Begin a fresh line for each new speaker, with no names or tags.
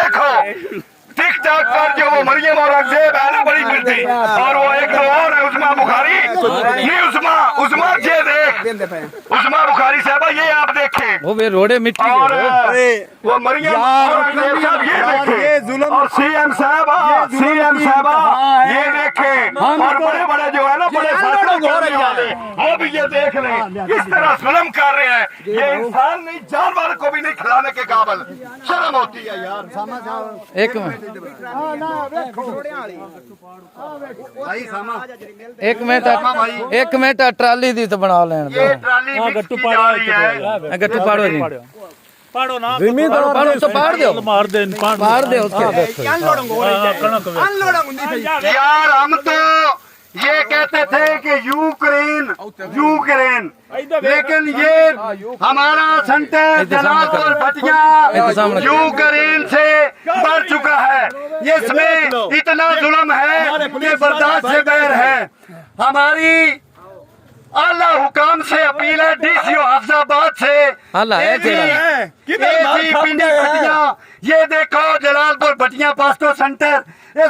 देखो टिकटॉक पर जो वो मरियम और अजेब है ना बड़ी मिलती, और वो एक तो और है उस्मा बुखारी, नहीं उस्मा ये देख उस्मा बुखारी साहब ये आप देखें,
वो वे रोड़े मिट्टी
और वो मरियम और अजेब साहब ये देखें, और सीएम साहब ये देखें, और बड़े बड़े जो है ना बड़े फैसले करने वाले वो भी ये देख लें, इस तरह जुल्म कर रहे हैं। ये इंसान नहीं जानवर को भी नहीं खिलाने के काबिल, शर्म होती है यार।
एक मिनट एक मिनट ट्राली दी तो बना लें
ये ट्राली गट्टू है,
गट्टू पाड़ो जी
पाड़ो ना
पाड़ो तो पाड़ दो मार दे उसके
यार हम तो ये कहते थे कि यूक्रेन लेकिन ये हमारा सेंटर जलालपुर भटिया यूक्रेन से बढ़ चुका है। इसमें इतना जुल्म है कि बर्दाश्त से बैर है। हमारी आला हुकाम से अपील है, डीसीओ हफ्जाबाद से पिंडी भटिया, ये देखो जलालपुर भटिया पास्टो सेंटर, इसमें